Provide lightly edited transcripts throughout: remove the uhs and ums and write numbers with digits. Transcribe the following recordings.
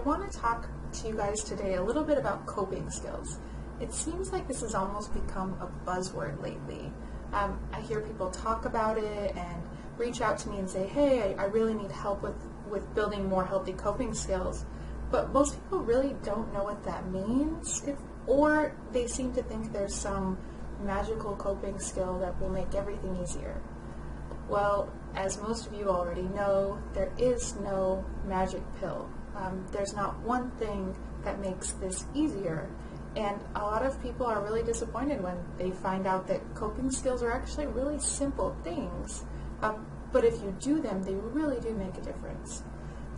want to talk to you guys today a little bit about coping skills. It seems like this has almost become a buzzword lately. I hear people talk about it and reach out to me and say, hey, I really need help with building more healthy coping skills. But most people really don't know what that means, or they seem to think there's some magical coping skill that will make everything easier. Well, as most of you already know, there is no magic pill. There's not one thing that makes this easier. And a lot of people are really disappointed when they find out that coping skills are actually really simple things. But if you do them, they really do make a difference.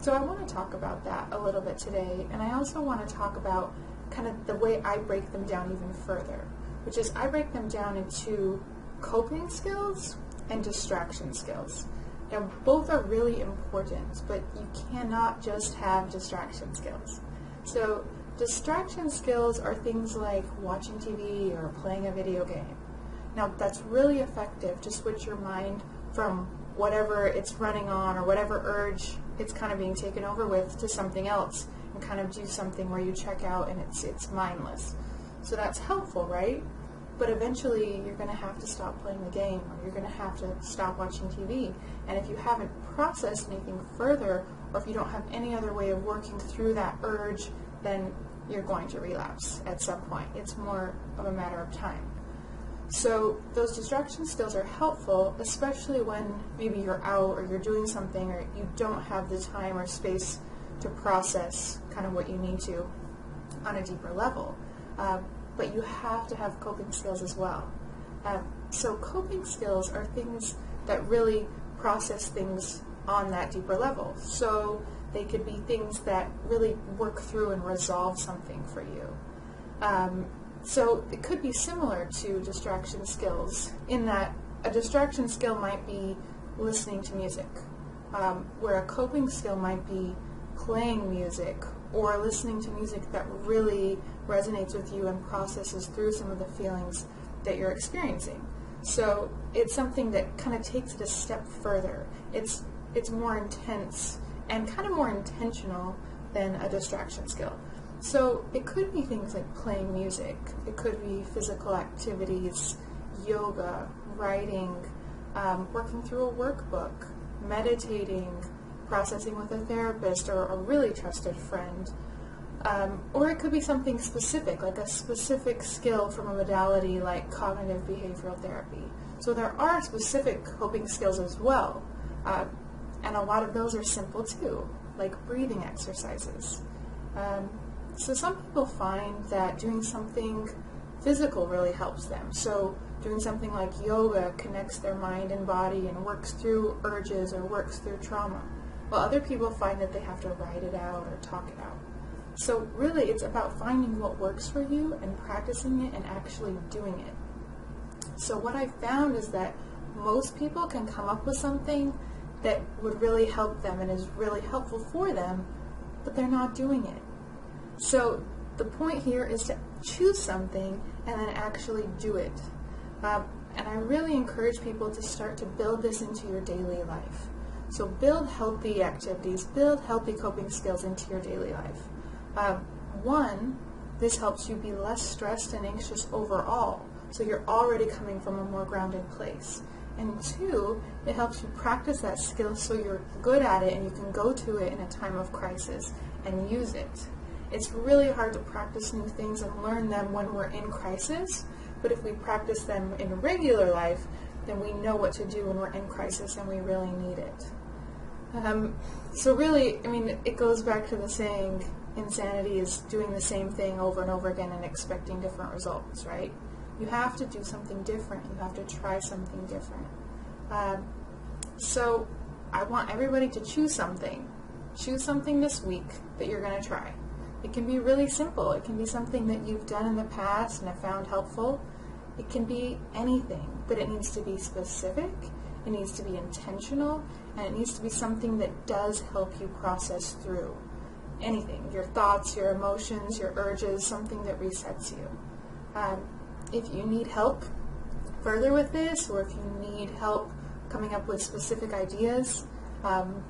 So I want to talk about that a little bit today. And I also want to talk about kind of the way I break them down even further, which is I break them down into coping skills and distraction skills. Now, both are really important, but you cannot just have distraction skills. So distraction skills are things like watching TV or playing a video game. Now, that's really effective to switch your mind from whatever it's running on or whatever urge it's kind of being taken over with to something else and kind of do something where you check out and it's mindless. So that's helpful, right? But eventually you're going to have to stop playing the game, or you're going to have to stop watching TV. And if you haven't processed anything further, or if you don't have any other way of working through that urge, then you're going to relapse at some point. It's more of a matter of time. So those distraction skills are helpful, especially when maybe you're out or you're doing something or you don't have the time or space to process kind of what you need to on a deeper level. But you have to have coping skills as well. So coping skills are things that really process things on that deeper level. So they could be things that really work through and resolve something for you. So it could be similar to distraction skills in that a distraction skill might be listening to music, where a coping skill might be playing music or listening to music that really resonates with you and processes through some of the feelings that you're experiencing. So it's something that kind of takes it a step further. It's more intense and kind of more intentional than a distraction skill. So it could be things like playing music, it could be physical activities, yoga, writing, working through a workbook, meditating, processing with a therapist or a really trusted friend. Or it could be something specific, like a specific skill from a modality like cognitive behavioral therapy. So there are specific coping skills as well. And a lot of those are simple too, like breathing exercises. So some people find that doing something physical really helps them. So doing something like yoga connects their mind and body and works through urges or works through trauma. While other people find that they have to write it out or talk it out. So really it's about finding what works for you and practicing it and actually doing it. So what I found is that most people can come up with something that would really help them and is really helpful for them, but they're not doing it. So the point here is to choose something and then actually do it. And I really encourage people to start to build this into your daily life. So build healthy activities, build healthy coping skills into your daily life. One, this helps you be less stressed and anxious overall, so you're already coming from a more grounded place. And two, it helps you practice that skill so you're good at it and you can go to it in a time of crisis and use it. It's really hard to practice new things and learn them when we're in crisis, but if we practice them in regular life, then we know what to do when we're in crisis and we really need it. So really, I mean, it goes back to the saying, insanity is doing the same thing over and over again and expecting different results, right? You have to do something different. You have to try something different. So I want everybody to choose something. Choose something this week that you're going to try. It can be really simple. It can be something that you've done in the past and have found helpful. It can be anything, but it needs to be specific, it needs to be intentional, and it needs to be something that does help you process through anything, your thoughts, your emotions, your urges, something that resets you. If you need help further with this, or if you need help coming up with specific ideas,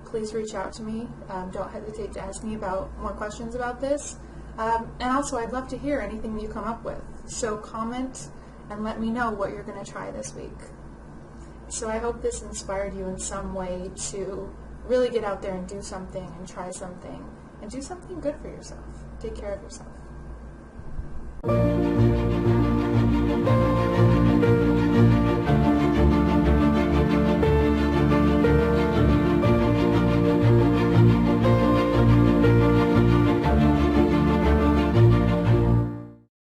please reach out to me. Don't hesitate to ask me about more questions about this. And also, I'd love to hear anything that you come up with. So comment and let me know what you're going to try this week. So I hope this inspired you in some way to really get out there and do something and try something and do something good for yourself. Take care of yourself.